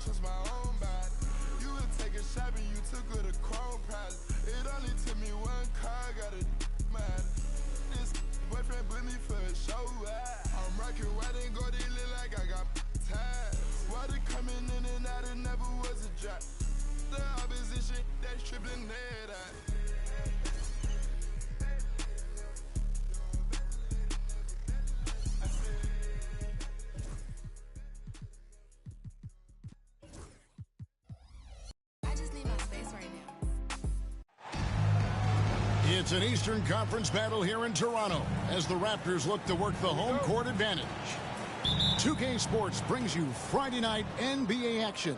trust my own body. You would take a shot and you took her to Chrome Palace. It only took me one car, got a mad. This boyfriend put me for a show. I'm rocking white and gold, it look like I got ties. Water coming in and out, it never was a drop. The opposition that's tripling that out. It's an Eastern Conference battle here in Toronto as the Raptors look to work the home court advantage. 2K Sports brings you Friday night NBA action.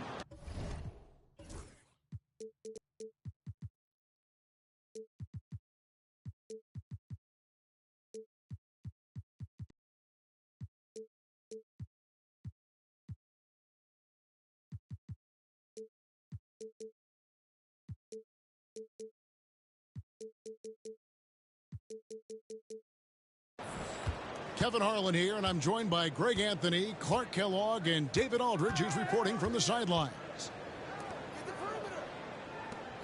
Kevin Harlan here, and I'm joined by Greg Anthony, Clark Kellogg, and David Aldridge, who's reporting from the sidelines.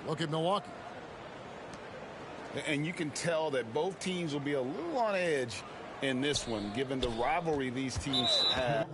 Look at Milwaukee. And you can tell that both teams will be a little on edge in this one, given the rivalry these teams have.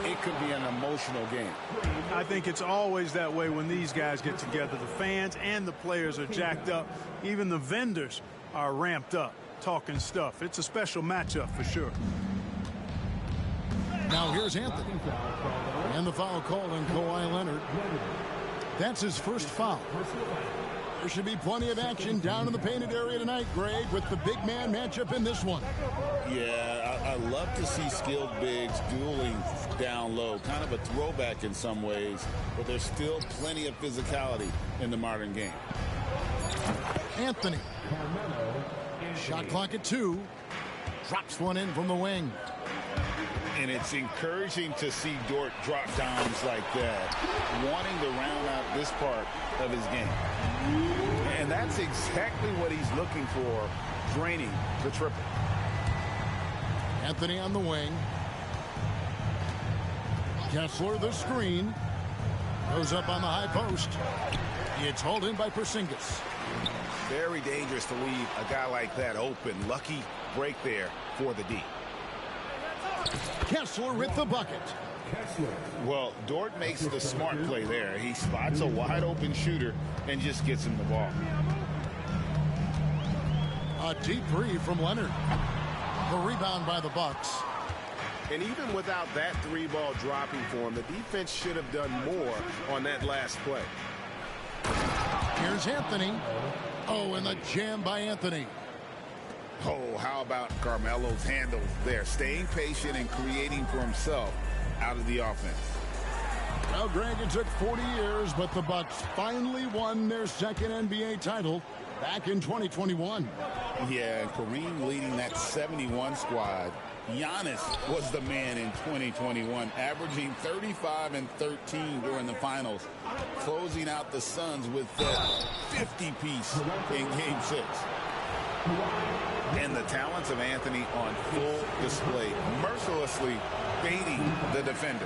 It could be an emotional game. I think it's always that way when these guys get together. The fans and the players are jacked up. Even the vendors are ramped up, talking stuff. It's a special matchup for sure. Now here's Anthony. And the foul called on Kawhi Leonard. That's his first foul. There should be plenty of action down in the painted area tonight, Greg, with the big man matchup in this one. Yeah, I love to see skilled bigs dueling down low. Kind of a throwback in some ways, but there's still plenty of physicality in the modern game. Anthony. Shot clock at 2. Drops one in from the wing. And it's encouraging to see Dort drop dimes like that, wanting to round out this part of his game. And that's exactly what he's looking for, draining the triple. Anthony on the wing. Kessler the screen. Goes up on the high post. It's hauled in by Porzingis. Very dangerous to leave a guy like that open. Lucky break there for the D. Kessler with the bucket. Well, Dort makes the smart play there. He spots a wide open shooter and just gets him the ball. A deep three from Leonard. The rebound by the Bucks. And even without that three ball dropping for him, the defense should have done more on that last play. Here's Anthony. Oh, and the jam by Anthony. Oh, how about Carmelo's handle there, staying patient and creating for himself out of the offense. Well, Greg, it took 40 years, but the Bucks finally won their second NBA title back in 2021. Yeah, and Kareem leading that 71 squad. Giannis was the man in 2021, averaging 35 and 13 during the finals, closing out the Suns with that 50-piece in Game 6. And the talents of Anthony on full display, mercilessly baiting the defender.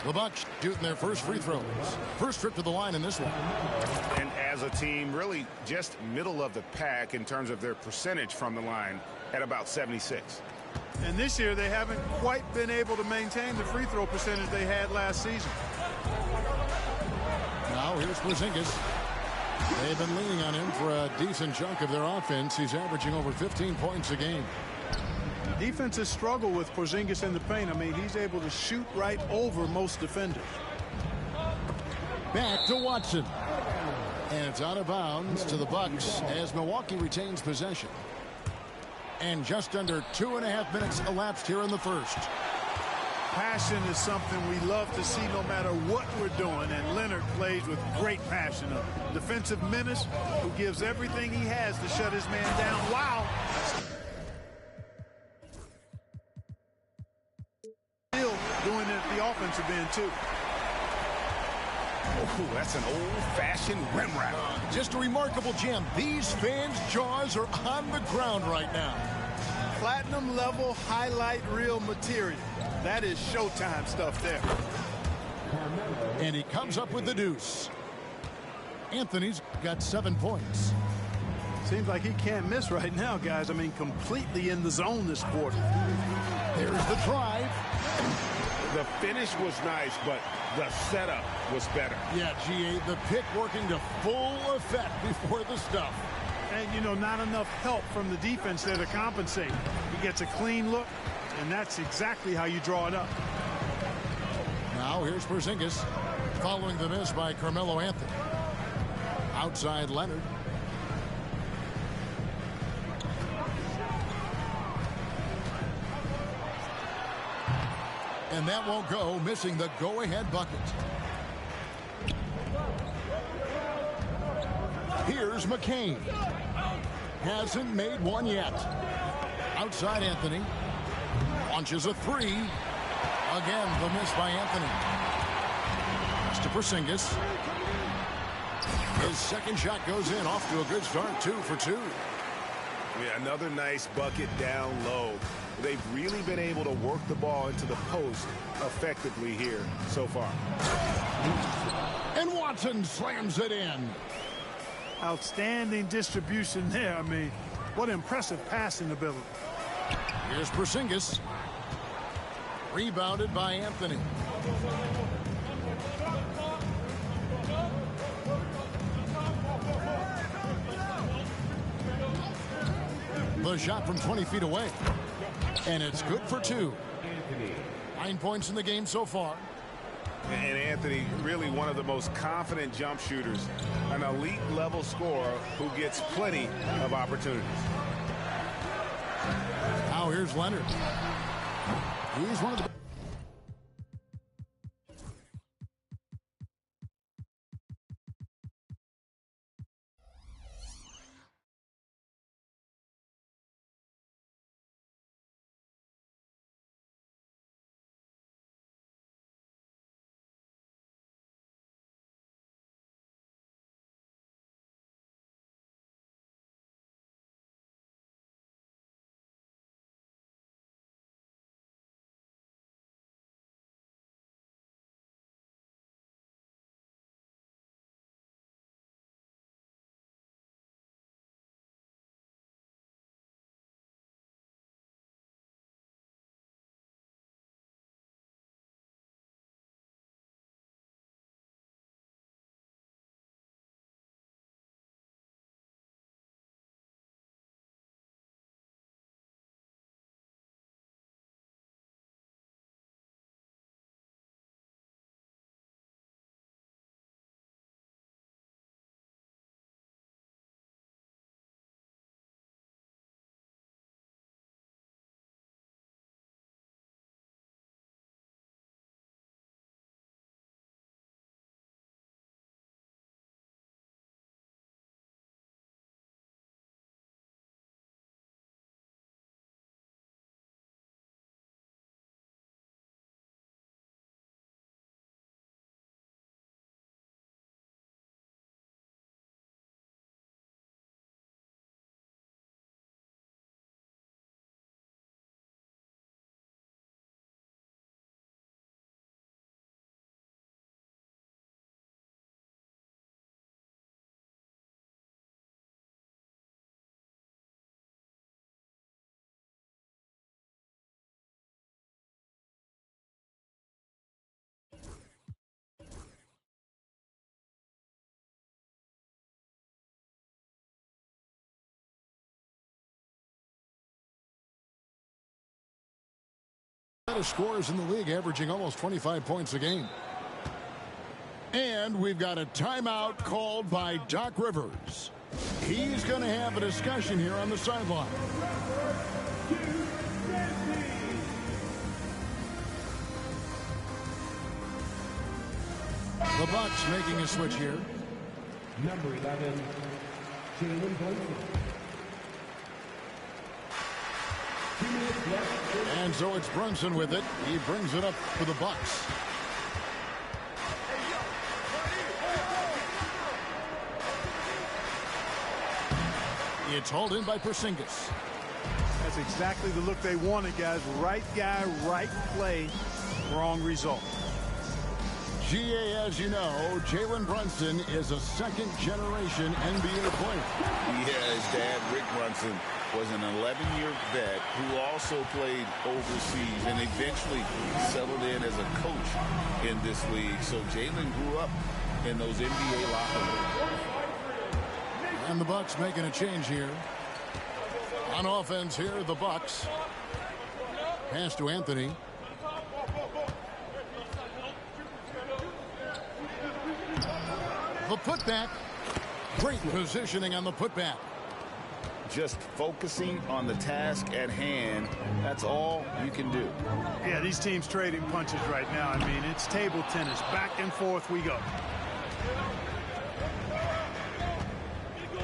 The Bucks shooting their first free throws. First trip to the line in this one. And as a team, really just middle of the pack in terms of their percentage from the line at about 76. And this year, they haven't quite been able to maintain the free throw percentage they had last season. Now here's Porzingis. They've been leaning on him for a decent chunk of their offense. He's averaging over 15 points a game. Defenses struggle with Porzingis in the paint. I mean, he's able to shoot right over most defenders. Back to Watson. And it's out of bounds to the Bucks as Milwaukee retains possession. And just under 2.5 minutes elapsed here in the first. Passion is something we love to see no matter what we're doing, and Leonard plays with great passion. A defensive menace who gives everything he has to shut his man down. Wow! Still doing it at the offensive end, too. Oh, that's an old-fashioned rim wrap. Just a remarkable jam. These fans' jaws are on the ground right now. Platinum level highlight reel material. That is Showtime stuff there. And he comes up with the deuce. Anthony's got 7 points. Seems like he can't miss right now, guys. I mean, completely in the zone this quarter. There's the drive. The finish was nice, but the setup was better. Yeah, GA, the pick working to full effect before the stuff. And, you know, not enough help from the defense there to compensate. He gets a clean look, and that's exactly how you draw it up. Now here's Porzingis following the miss by Carmelo Anthony. Outside Leonard. And that won't go, missing the go-ahead bucket. Here's McCain. Hasn't made one yet. Outside Anthony. Launches a three. Again, the miss by Anthony. Pass to Porzingis. His second shot goes in, off to a good start, 2 for 2. Yeah, another nice bucket down low. They've really been able to work the ball into the post effectively here so far. And Watson slams it in. Outstanding distribution there. I mean, what impressive passing ability. Here's Porzingis. Rebounded by Anthony. The shot from 20 feet away. And it's good for 2. 9 points in the game so far. And Anthony, really one of the most confident jump shooters, an elite level scorer who gets plenty of opportunities. Now here's Leonard. He's one of the Scores in the league, averaging almost 25 points a game. And we've got a timeout called by Doc Rivers. He's going to have a discussion here on the sideline. The Bucks making a switch here. Number 11, Jalen Brunson. And so it's Brunson with it. He brings it up for the Bucks. It's hauled in by Porzingis. That's exactly the look they wanted, guys. Right guy, right play, wrong result. GA, as you know, Jalen Brunson is a second-generation NBA player. Yeah, his dad, Rick Brunson, was an 11-year vet who also played overseas and eventually settled in as a coach in this league. So Jalen grew up in those NBA locker rooms. And the Bucks making a change here. On offense here, the Bucks. Pass to Anthony. The putback. Great positioning on the putback. Just focusing on the task at hand. That's all you can do. Yeah, these teams trading punches right now. I mean, it's table tennis. Back and forth we go.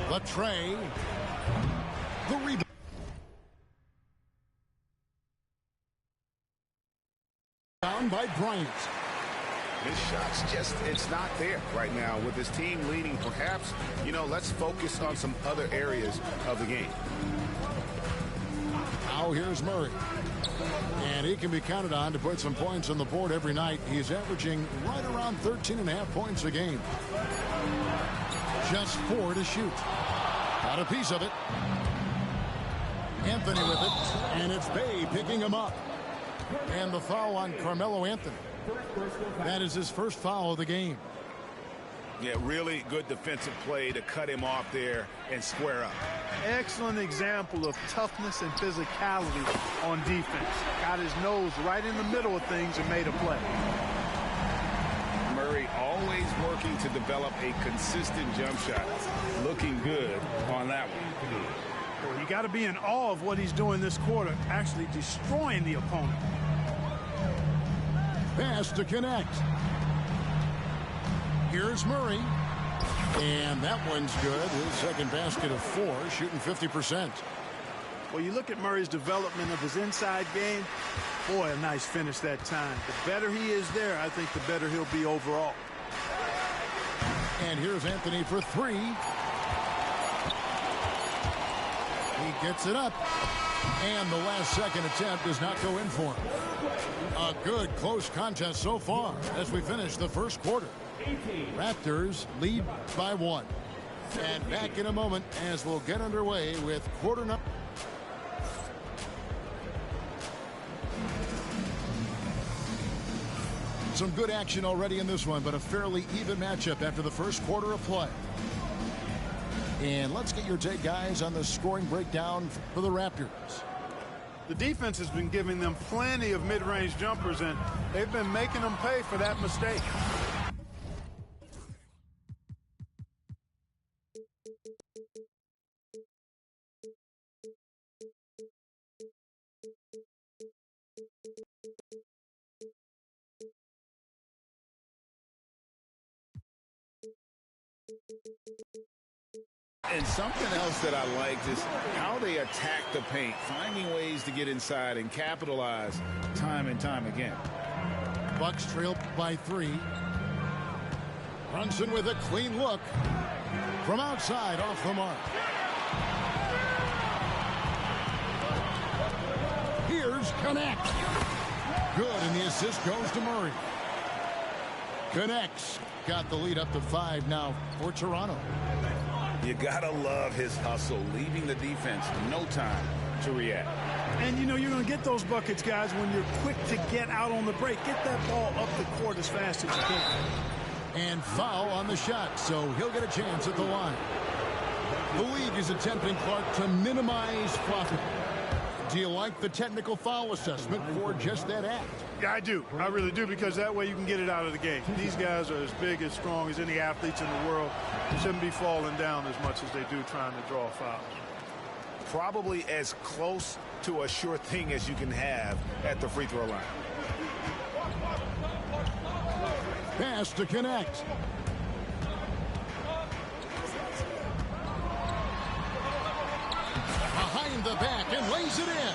The tray. The rebound. Down by Bryant. His shot's just, it's not there right now with his team leading. Perhaps, you know, let's focus on some other areas of the game. Now here's Murray. And he can be counted on to put some points on the board every night. He's averaging right around 13.5 points a game. Just 4 to shoot. Got a piece of it. Anthony with it. And it's Bay picking him up. And the foul on Carmelo Anthony. That is his first foul of the game. Yeah, really good defensive play to cut him off there and square up. Excellent example of toughness and physicality on defense. Got his nose right in the middle of things and made a play. Murray always working to develop a consistent jump shot. Looking good on that one. Well, you got to be in awe of what he's doing this quarter, actually destroying the opponent. Pass to connect. Here's Murray. And that one's good. His second basket of 4, shooting 50%. Well, you look at Murray's development of his inside game. Boy, a nice finish that time. The better he is there, I think the better he'll be overall. And here's Anthony for 3. He gets it up. And the last second attempt does not go in for him. A good close contest so far as we finish the first quarter. Raptors lead by 1. And back in a moment as we'll get underway with quarter number. Some good action already in this one, but a fairly even matchup after the first quarter of play. And let's get your take, guys, on the scoring breakdown for the Raptors. The defense has been giving them plenty of mid-range jumpers, and they've been making them pay for that mistake. And something else that I liked is how they attack the paint, finding ways to get inside and capitalize time and time again. Bucks trail by 3. Brunson with a clean look. From outside, off the mark. Here's Connect. Good, and the assist goes to Murray. Connects. Got the lead up to 5 now for Toronto. You gotta love his hustle, leaving the defense no time to react. And you know you're going to get those buckets, guys, when you're quick to get out on the break. Get that ball up the court as fast as you can. And foul on the shot, so he'll get a chance at the line. The league is attempting, Clark, to minimize profit. Do you like the technical foul assessment for just that act? Yeah, I do. I really do, because that way you can get it out of the game. These guys are as big, as strong as any athletes in the world. They shouldn't be falling down as much as they do trying to draw a foul. Probably as close to a sure thing as you can have at the free throw line. Pass to connect. Behind the back and lays it in.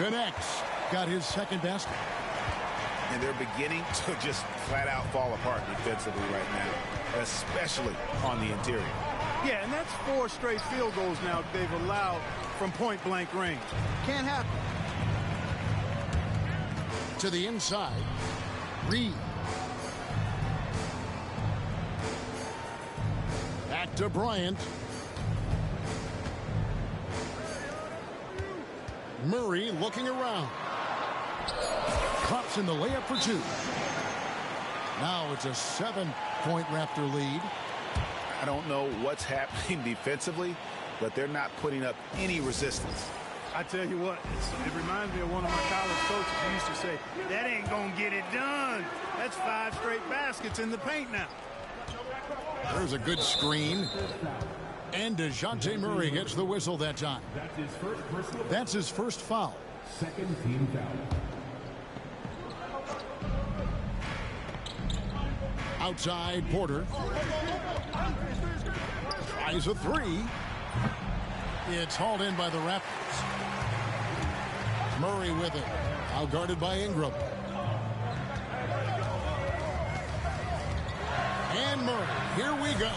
Connects. Got his second basket. And they're beginning to just flat out fall apart defensively right now, especially on the interior. Yeah, and that's 4 straight field goals now they've allowed from point-blank range. Can't happen. To the inside. Reed. Back to Bryant. Murray looking around. Drops in the layup for 2. Now it's a 7-point Raptor lead. I don't know what's happening defensively, but they're not putting up any resistance. I tell you what, it reminds me of one of my college coaches who used to say, that ain't going to get it done. That's 5 straight baskets in the paint now. There's a good screen. And DeJounte Murray gets the whistle that time. That's his first foul. Second team foul. Outside, Porter. Tries a 3. It's hauled in by the Raptors. Murray with it. Now guarded by Ingram. And Murray, here we go.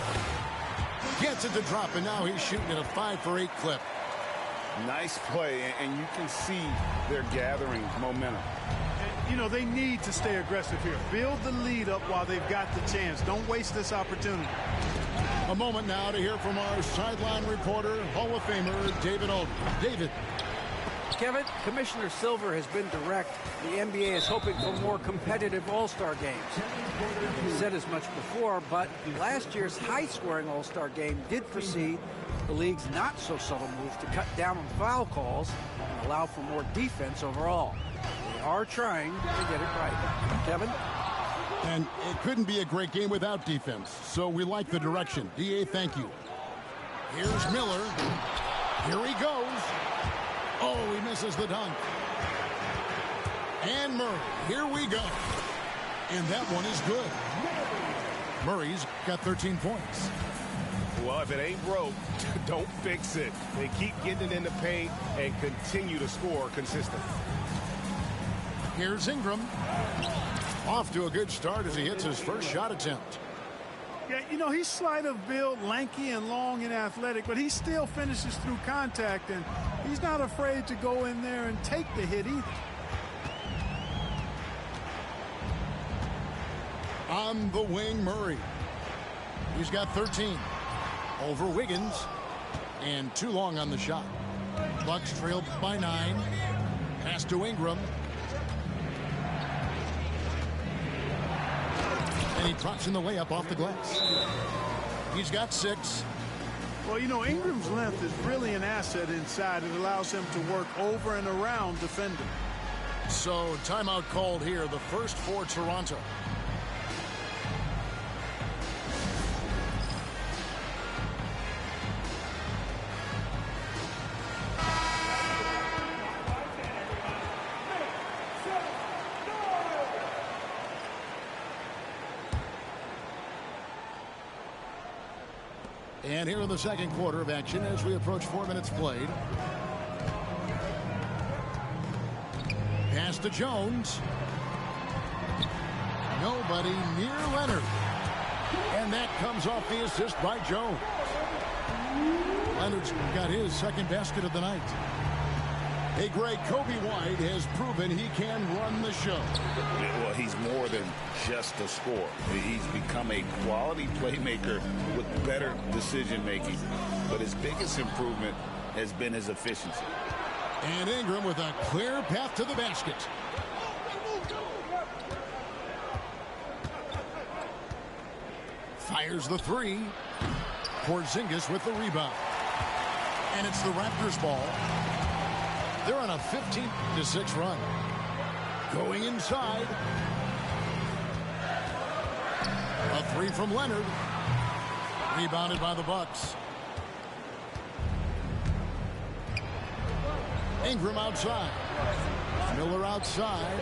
Gets it to drop, and now he's shooting at a 5 for 8 clip. Nice play, and you can see they're gathering momentum. You know, they need to stay aggressive here. Build the lead up while they've got the chance. Don't waste this opportunity. A moment now to hear from our sideline reporter, Hall of Famer David Aldridge. David. Kevin, Commissioner Silver has been direct. The NBA is hoping for more competitive All-Star games. He said as much before, but last year's high-scoring All-Star game did foresee the league's not-so-subtle move to cut down on foul calls and allow for more defense overall. They are trying to get it right. Kevin? And it couldn't be a great game without defense, so we like the direction. DA, thank you. Here's Miller. Here he goes. Oh, he misses the dunk. And Murray, here we go. And that one is good. Murray's got 13 points. Well, if it ain't broke, don't fix it. They keep getting it in the paint and continue to score consistently. Here's Ingram. Off to a good start as he hits his first shot attempt. Yeah, you know, he's slight of build, lanky and long and athletic, but he still finishes through contact, and he's not afraid to go in there and take the hit either. On the wing, Murray. He's got 13. Over Wiggins. And too long on the shot. Bucks trailed by 9. Pass to Ingram. And he drops in the layup off the glass. He's got 6. Well, you know, Ingram's length is really an asset inside. It allows him to work over and around defending. So, timeout called here, the first for Toronto. And here in the second quarter of action as we approach 4 minutes played. Pass to Jones. Nobody near Leonard. And that comes off the assist by Jones. Leonard's got his second basket of the night. Hey, Greg, Kobe White has proven he can run the show. Well, he's more than just a scorer. He's become a quality playmaker with better decision-making. But his biggest improvement has been his efficiency. And Ingram with a clear path to the basket. Fires the 3. Porzingis with the rebound. And it's the Raptors ball. They're on a 15-6 run. Going inside. A three from Leonard. Rebounded by the Bucks. Ingram outside. Miller outside.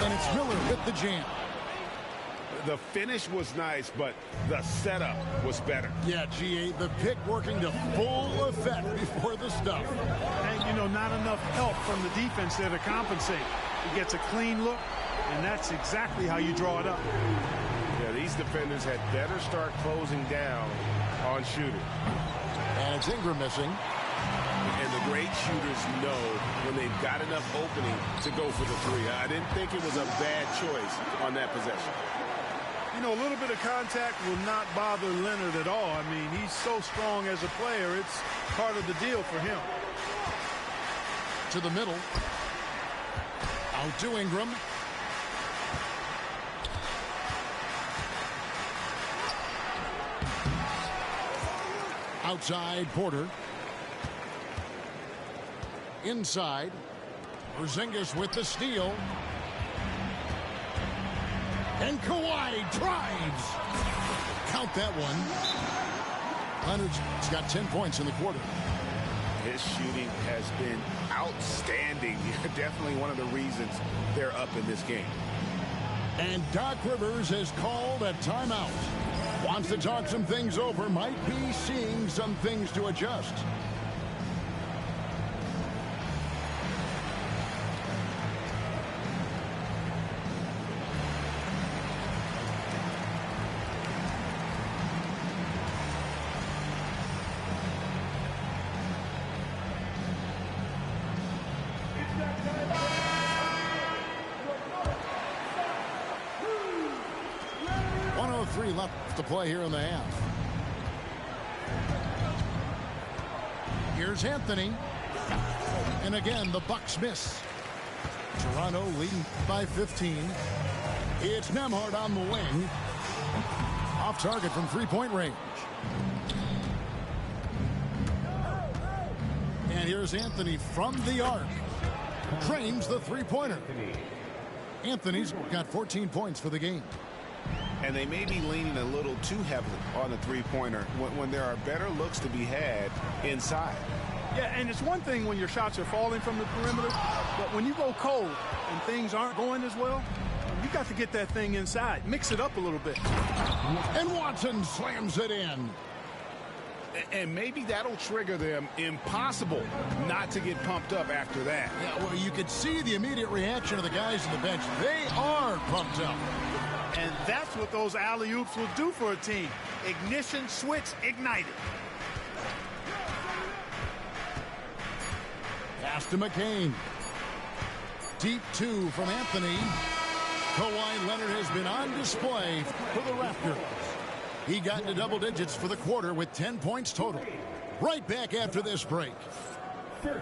And it's Miller with the jam. The finish was nice, but the setup was better. Yeah, G8, the pick working to full effect before the stuff. And, you know, not enough help from the defense there to compensate. He gets a clean look, and that's exactly how you draw it up. Yeah, these defenders had better start closing down on shooting. And it's Ingram missing. And the great shooters know when they've got enough opening to go for the three. I didn't think it was a bad choice on that possession. You know, a little bit of contact will not bother Leonard at all. I mean, he's so strong as a player. It's part of the deal for him. To the middle. Out to Ingram. Outside, Porter. Inside. Porzingis with the steal. And Kawhi drives. Count that one. Leonard's got 10 points in the quarter. His shooting has been outstanding. Definitely one of the reasons they're up in this game. And Doc Rivers has called a timeout. Wants to talk some things over. Might be seeing some things to adjust. Left to play here in the half. Here's Anthony. And again, the Bucks miss. Toronto leading by 15. It's Nembhard on the wing. Off target from three-point range. And here's Anthony from the arc. Drains the three-pointer. Anthony's got 14 points for the game. And they may be leaning a little too heavily on the three-pointer when there are better looks to be had inside. Yeah, and it's one thing when your shots are falling from the perimeter, but when you go cold and things aren't going as well, you got to get that thing inside. Mix it up a little bit. And Watson slams it in. And maybe that'll trigger them. Impossible not to get pumped up after that. Yeah, well, you could see the immediate reaction of the guys on the bench. They are pumped up. And that's what those alley-oops will do for a team. Ignition switch ignited. Pass to McCain. Deep two from Anthony. Kawhi Leonard has been on display for the Raptors. He got into double digits for the quarter with 10 points total. Right back after this break. 30.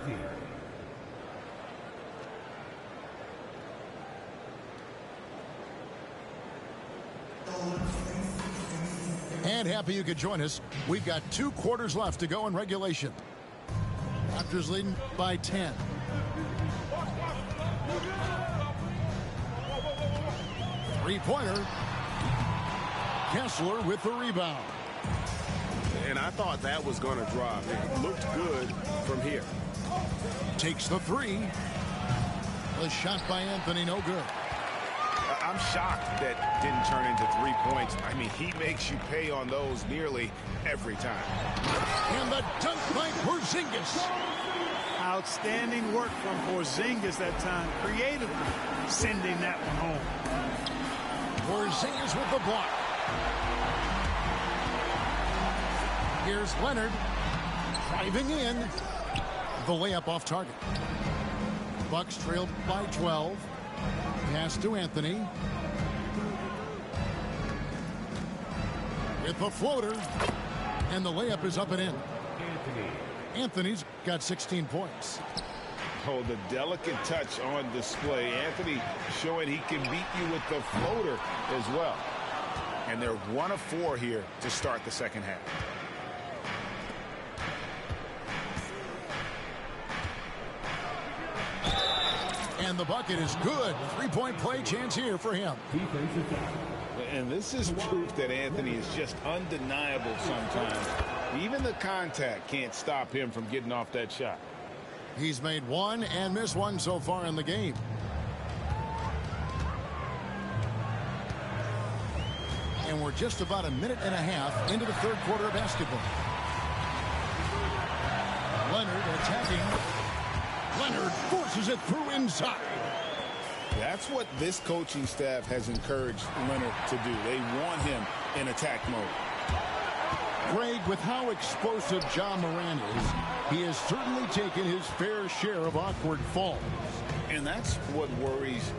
And happy you could join us. We've got 2 quarters left to go in regulation. Raptors leading by 10. Three-pointer. Kessler with the rebound. And I thought that was going to drop. It looked good from here. Takes the three. The shot by Anthony, no good. I'm shocked that didn't turn into 3 points. I mean, he makes you pay on those nearly every time. And the dunk by Porzingis. Outstanding work from Porzingis that time, creatively sending that one home. Porzingis with the block. Here's Leonard driving in. The layup off target. Bucks trailed by 12. Pass to Anthony. With the floater. And the layup is up and in. Anthony's got 16 points. Oh, the delicate touch on display. Anthony showing he can beat you with the floater as well. And they're 1 of 4 here to start the second half. And the bucket is good. 3-point play chance here for him. And this is proof that Anthony is just undeniable sometimes. Even the contact can't stop him from getting off that shot. He's made one and missed one so far in the game. And we're just about a minute and a half into the third quarter of basketball. Leonard attacking. Leonard forces it through inside. That's what this coaching staff has encouraged Leonard to do. They want him in attack mode. Greg, with how explosive Ja Morant is, he has certainly taken his fair share of awkward falls. And that's what worries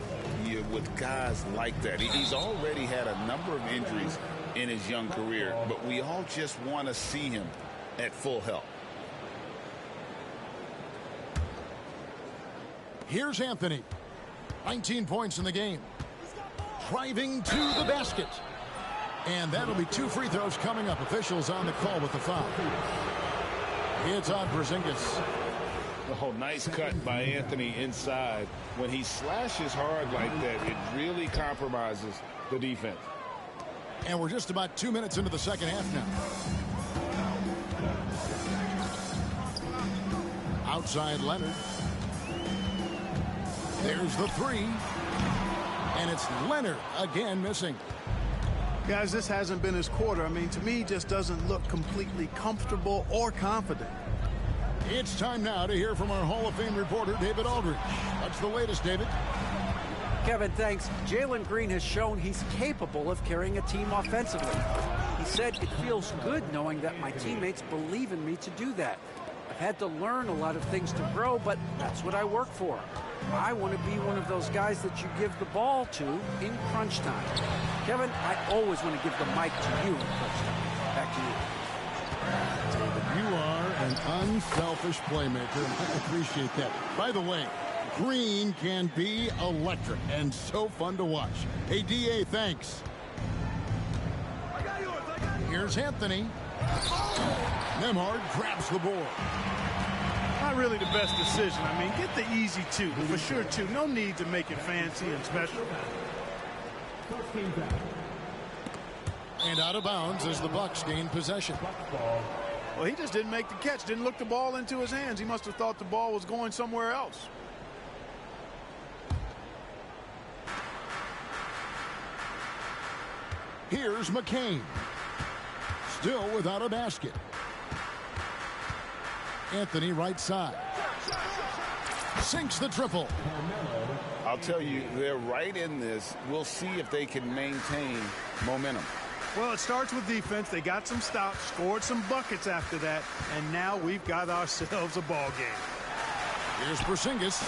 you with guys like that. He's already had a number of injuries in his young career, but we all just want to see him at full health. Here's Anthony. 19 points in the game. Driving to the basket. And that'll be 2 free throws coming up. Officials on the call with the foul. It's on Porzingis. Oh, nice cut by Anthony inside. When he slashes hard like that, it really compromises the defense. And we're just about 2 minutes into the second half now. Outside Leonard. There's the three. And it's Leonard again missing. Guys, this hasn't been his quarter. I mean, to me, he just doesn't look completely comfortable or confident. It's time now to hear from our Hall of Fame reporter, David Aldridge. What's the latest, David? Kevin, thanks. Jalen Green has shown he's capable of carrying a team offensively. He said, "It feels good knowing that my teammates believe in me to do that. I've had to learn a lot of things to grow, but that's what I work for. I want to be one of those guys that you give the ball to in crunch time." Kevin, I always want to give the mic to you in crunch time. Back to you. David, you are an unselfish playmaker, and I appreciate that. By the way, Green can be electric and so fun to watch. Hey, DA, thanks. Here's Anthony. Nembhard grabs the board. Not really the best decision. I mean, get the easy two, for sure two. No need to make it fancy and special. And out of bounds as the Bucks gain possession. Well, he just didn't make the catch, didn't look the ball into his hands. He must have thought the ball was going somewhere else. Here's McCain. Still without a basket. Anthony right side. Sinks the triple. I'll tell you, they're right in this. We'll see if they can maintain momentum. Well, it starts with defense. They got some stops, scored some buckets after that, and now we've got ourselves a ball game. Here's Porzingis.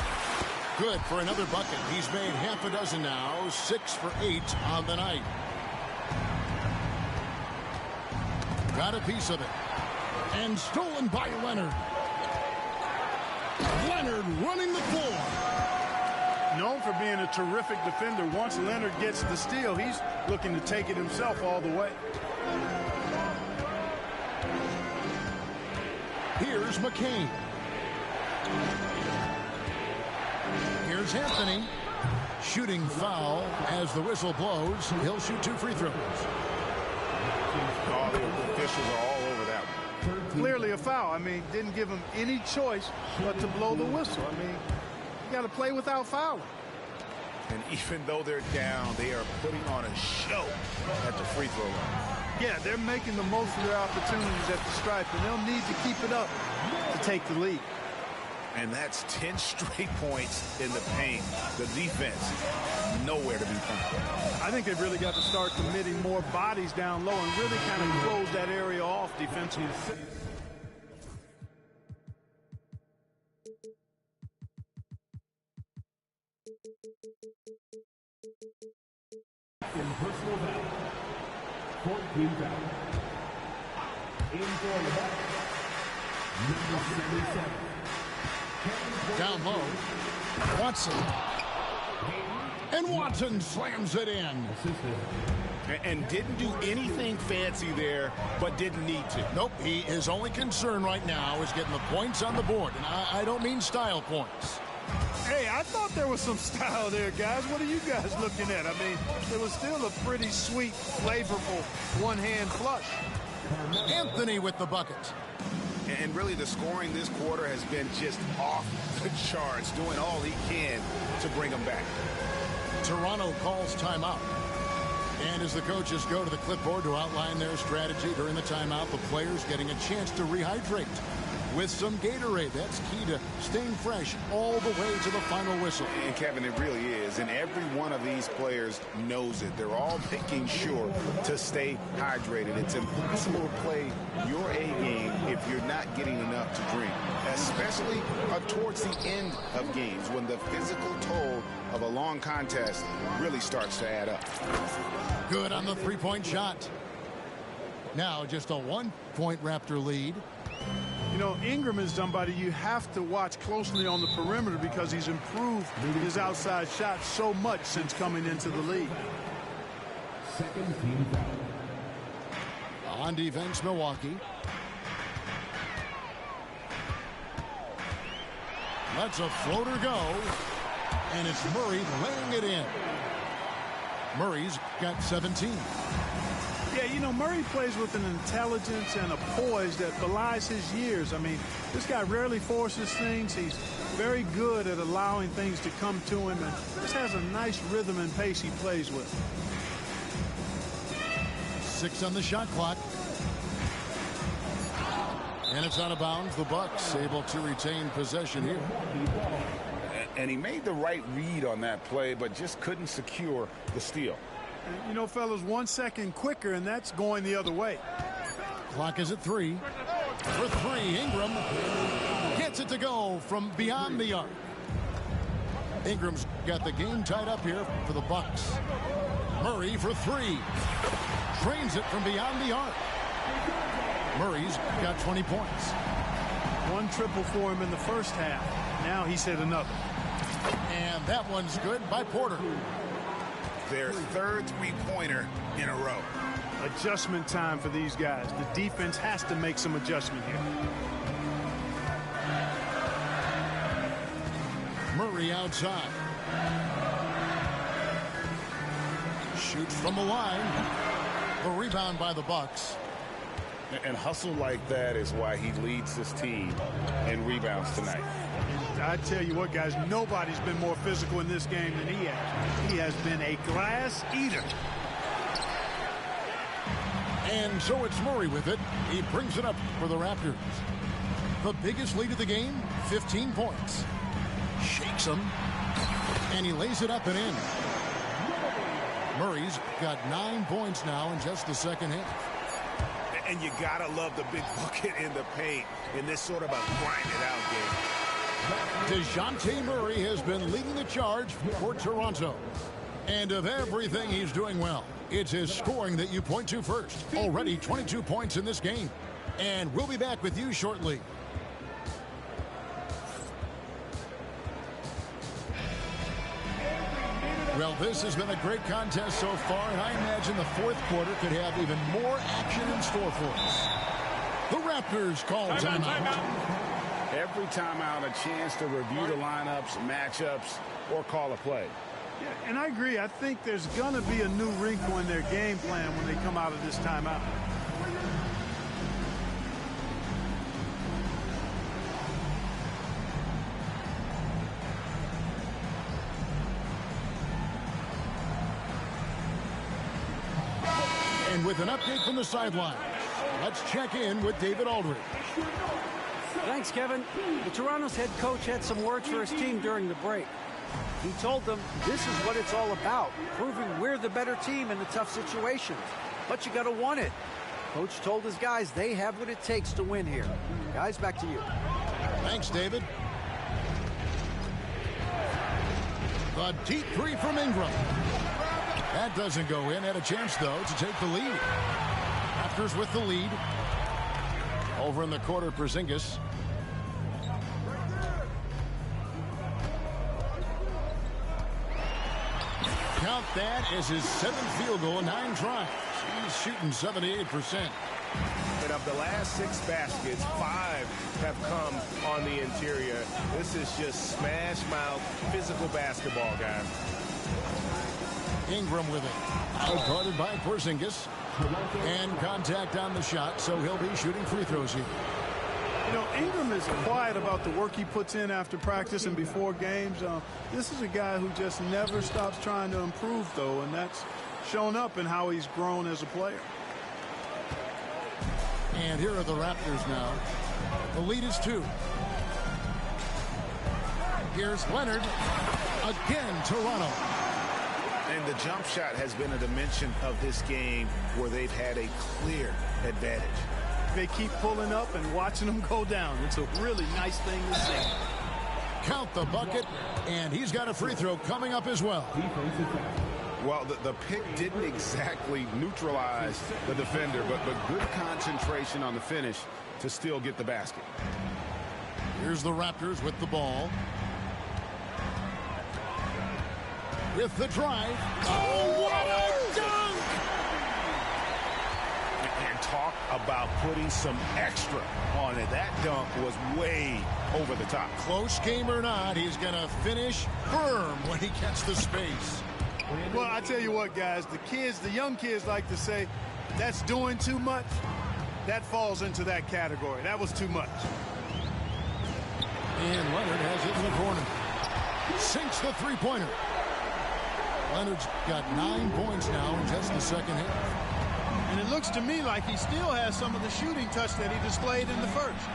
Good for another bucket. He's made half a dozen now, 6 for 8 on the night. Got a piece of it. And stolen by Leonard. Leonard running the floor. Known for being a terrific defender. Once Leonard gets the steal, he's looking to take it himself all the way. Here's McCain. Here's Anthony. Shooting foul as the whistle blows. He'll shoot 2 free throws. All the officials are all over that one. Clearly a foul. I mean, didn't give him any choice but to blow the whistle. I mean, you got to play without fouling. And even though they're down, they are putting on a show at the free throw line. Yeah, they're making the most of their opportunities at the stripe, and they'll need to keep it up to take the lead. And that's 10 straight points in the paint. The defense, nowhere to be found. I think they've really got to start committing more bodies down low and really kind of close that area off defensively. In personal foul. 14 foul. In for the Bucks. Number 77. Down low. Watson. And Watson slams it in. And didn't do anything fancy there, but didn't need to. Nope, his only concern right now is getting the points on the board. And I don't mean style points. Hey, I thought there was some style there, guys. What are you guys looking at? I mean, it was still a pretty sweet, flavorful one-hand flush. Anthony with the bucket. And really, the scoring this quarter has been just off the charts, doing all he can to bring them back. Toronto calls timeout. And as the coaches go to the clipboard to outline their strategy during the timeout, the players getting a chance to rehydrate with some Gatorade. That's key to staying fresh all the way to the final whistle. And Kevin, it really is. And every one of these players knows it. They're all making sure to stay hydrated. It's impossible to play your A game if you're not getting enough to drink, especially towards the end of games when the physical toll of a long contest really starts to add up. Good on the three-point shot. Now just a 1-point Raptor lead. You know, Ingram is somebody you have to watch closely on the perimeter because he's improved his outside shot so much since coming into the league. Second team foul. On defense, Milwaukee. Lets a floater go. And it's Murray laying it in. Murray's got 17. Yeah, you know, Murray plays with an intelligence and a poise that belies his years. I mean, this guy rarely forces things. He's very good at allowing things to come to him and just has a nice rhythm and pace he plays with. 6 on the shot clock. And it's out of bounds. The Bucks able to retain possession here. And he made the right read on that play, but just couldn't secure the steal. You know, fellas, 1 second quicker, and that's going the other way. Clock is at 3. For 3, Ingram gets it to go from beyond the arc. Ingram's got the game tied up here for the Bucks. Murray for 3. Drains it from beyond the arc. Murray's got 20 points. 1 triple for him in the first half. Now he's hit another. And that one's good by Porter. Their third three-pointer in a row. Adjustment time for these guys. The defense has to make some adjustment here. Murray outside. Shoots from the line. The rebound by the Bucks. And hustle like that is why he leads this team in rebounds tonight. I tell you what, guys, nobody's been more physical in this game than he has. He has been a glass eater. And so it's Murray with it. He brings it up for the Raptors. The biggest lead of the game, 15 points. Shakes him, and he lays it up and in. Murray's got 9 points now in just the second half. And you gotta love the big bucket in the paint in this sort of a grind-it-out game. DeJounte Murray has been leading the charge for Toronto. And of everything he's doing well, it's his scoring that you point to first. Already 22 points in this game. And we'll be back with you shortly. Well, this has been a great contest so far, and I imagine the fourth quarter could have even more action in store for us. The Raptors call timeout. Every timeout, a chance to review the lineups, matchups, or call a play. Yeah, and I agree. I think there's going to be a new wrinkle in their game plan when they come out of this timeout. And with an update from the sideline, let's check in with David Aldridge. Thanks, Kevin. The Toronto's head coach had some words for his team during the break. He told them this is what it's all about, proving we're the better team in the tough situations. But you got to want it. Coach told his guys they have what it takes to win here. Guys, back to you. Thanks, David. The deep three from Ingram. That doesn't go in. Had a chance, though, to take the lead. Raptors with the lead. Over in the quarter, Porzingis. count that as his 7th field goal in 9 tries. He's shooting 78%. And of the last 6 baskets, 5 have come on the interior. This is just smash mouth physical basketball, guys. Ingram with it. Outguarded by Porzingis. And contact on the shot, so he'll be shooting free throws here. You know, Ingram is quiet about the work he puts in after practice and before games. This is a guy who just never stops trying to improve, though, and that's shown up in how he's grown as a player. And here are the Raptors now. The lead is 2. Here's Leonard. Again, Toronto. And the jump shot has been a dimension of this game where they've had a clear advantage. They keep pulling up and watching them go down. It's a really nice thing to see. Count the bucket, and he's got a free throw coming up as well. Well, the pick didn't exactly neutralize the defender, but good concentration on the finish to still get the basket. Here's the Raptors with the ball. With the drive. Oh, what a dunk! And talk about putting some extra on it. That dunk was way over the top. Close game or not, he's going to finish firm when he gets the space. Well, I tell you what, guys, the young kids like to say, that's doing too much. That falls into that category. That was too much. And Leonard has it in the corner. Sinks the three-pointer. Leonard's got 9 points now in just the second half. And it looks to me like he still has some of the shooting touch that he displayed in the first.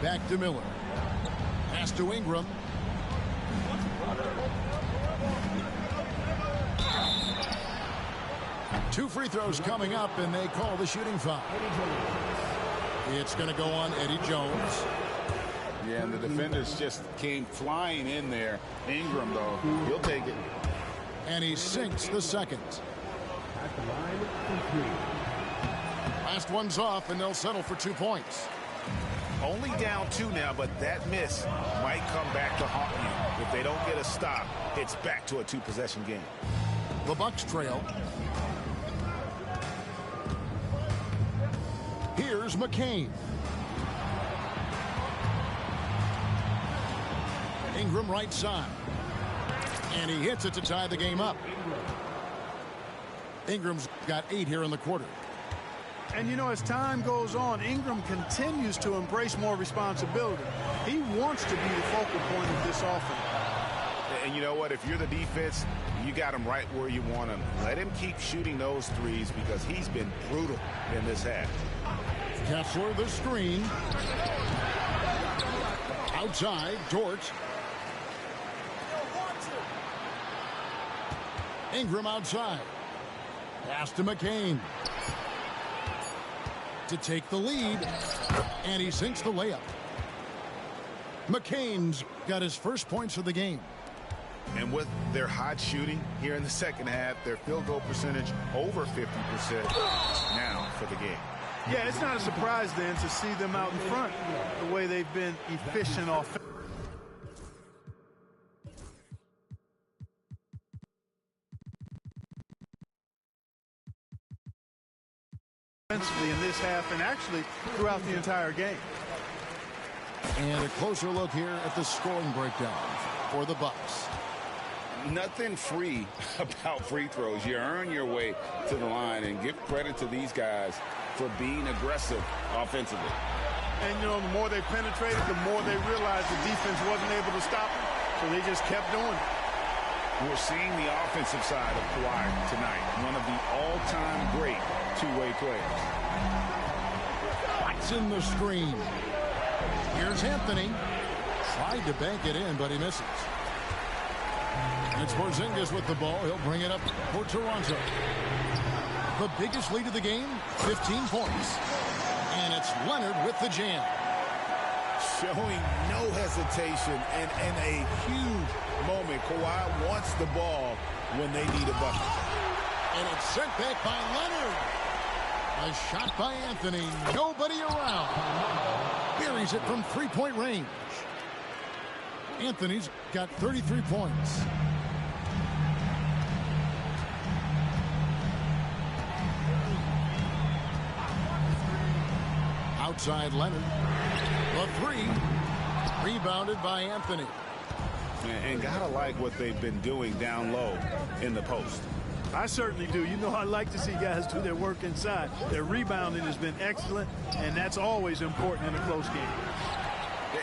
Back to Miller. Pass to Ingram. Two free throws coming up, and they call the shooting foul. It's going to go on Eddie Jones. Yeah, and the defenders just came flying in there. Ingram, though, he'll take it. And he sinks the second. Last one's off, and they'll settle for 2 points. Only down 2 now, but that miss might come back to haunt you. If they don't get a stop, it's back to a 2-possession game. The Bucks trail. Here's McCain. Ingram right side. And he hits it to tie the game up. Ingram's got 8 here in the quarter. And, you know, as time goes on, Ingram continues to embrace more responsibility. He wants to be the focal point of this offense. And you know what? If you're the defense, you got him right where you want him. Let him keep shooting those threes because he's been brutal in this half. Kessler the screen. Outside, Dort. Ingram outside. Pass to McCain. To take the lead. And he sinks the layup. McCain's got his first points of the game. And with their hot shooting here in the second half, their field goal percentage over 50% now for the game. Yeah, it's not a surprise then to see them out in front the way they've been efficient offensively in this half and actually throughout the entire game. And a closer look here at the scoring breakdown for the Bucks. Nothing free about free throws. You earn your way to the line, and give credit to these guys for being aggressive offensively. And, you know, the more they penetrated, the more they realized the defense wasn't able to stop them. So they just kept doing it. We're seeing the offensive side of Kawhi tonight. One of the all-time great two-way players. It's in the screen. Here's Anthony. Tried to bank it in, but he misses. It's Porzingis with the ball. He'll bring it up for Toronto. The biggest lead of the game, 15 points. And it's Leonard with the jam. Showing no hesitation and a huge moment. Kawhi wants the ball when they need a bucket. And it's sent back by Leonard. A shot by Anthony. Nobody around. Buries it from three-point range. Anthony's got 33 points. Outside Leonard. The three. Rebounded by Anthony. And gotta like what they've been doing down low in the post. I certainly do. You know, I like to see guys do their work inside. Their rebounding has been excellent, and that's always important in a close game.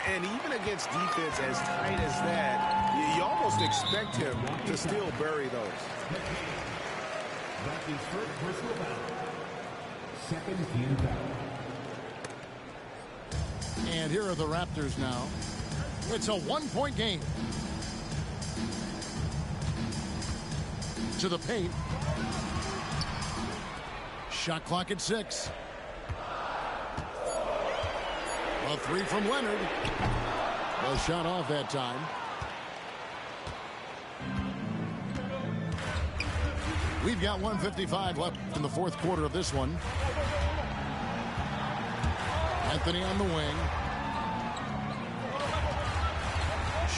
And even against defense as tight as that, you almost expect him to still bury those. That's his first personal foul. Second team foul. And here are the Raptors now. It's a one-point game. To the paint. Shot clock at 6. A three from Leonard. Well shot off that time. We've got 1:55 left in the fourth quarter of this one. Anthony on the wing.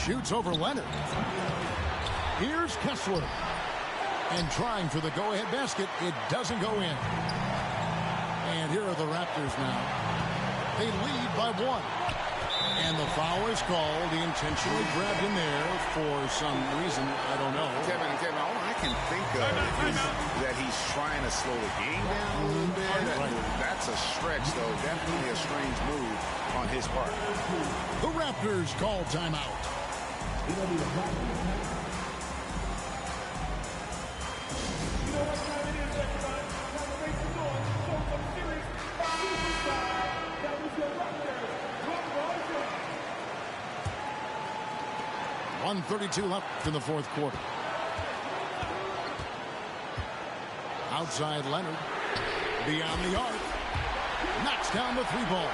Shoots over Leonard. Here's Kessler. And trying for the go-ahead basket. It doesn't go in. And here are the Raptors now. They lead by 1. And the foul is called. He intentionally grabbed him there for some reason. I don't know. Kevin, all I can think of is that he's trying to slow the game down a little bit. Right. That's a stretch, though. Definitely a strange move on his part. The Raptors call timeout. .132 left in the fourth quarter. Outside Leonard. Beyond the arc. Knocks down the three ball.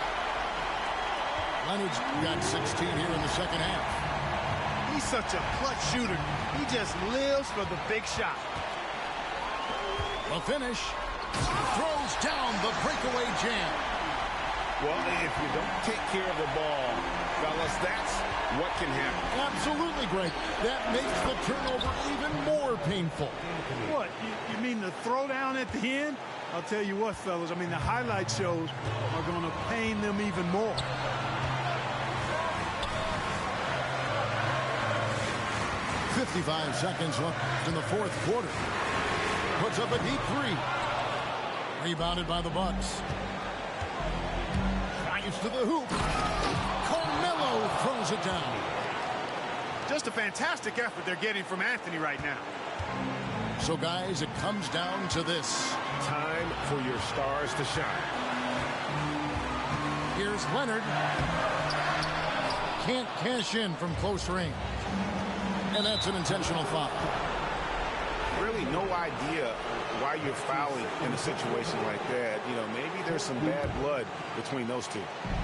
Leonard's got 16 here in the second half. He's such a clutch shooter. He just lives for the big shot. The finish. Throws down the breakaway jam. Well, if you don't take care of the ball, fellas, that's what can happen. Absolutely, Greg. That makes the turnover even more painful. What? You mean the throwdown at the end? I'll tell you what, fellas. I mean, the highlight shows are going to pain them even more. .55 seconds left in the fourth quarter. Puts up a deep three. Rebounded by the Bucks. Drives to the hoop. Carmelo throws it down. Just a fantastic effort they're getting from Anthony right now. So, guys, it comes down to this. Time for your stars to shine. Here's Leonard. Can't cash in from close range. And that's an intentional foul. Really no idea why you're fouling in a situation like that. You know, maybe there's some bad blood between those two.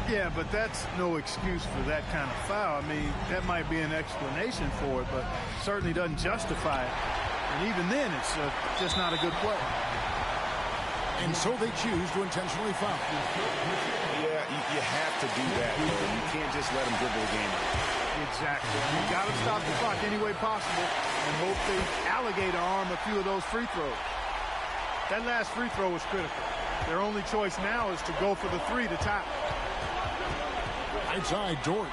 Yeah, but that's no excuse for that kind of foul. I mean, that might be an explanation for it, but certainly doesn't justify it. And even then, it's just not a good play. And so they choose to intentionally foul. Yeah, you have to do that, though. You can't just let them dribble the game out. Exactly. You got to stop the clock any way possible and hope they alligator arm a few of those free throws. That last free throw was critical. Their only choice now is to go for the three to tie. Outside George.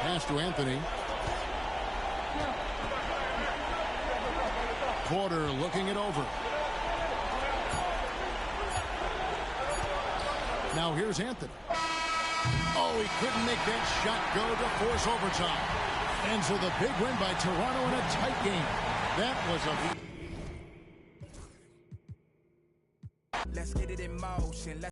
Pass to Anthony. Porter looking it over. Now here's Anthony. Oh, he couldn't make that shot go to force overtime. And so the big win by Toronto in a tight game. That was a... Let's get it in motion.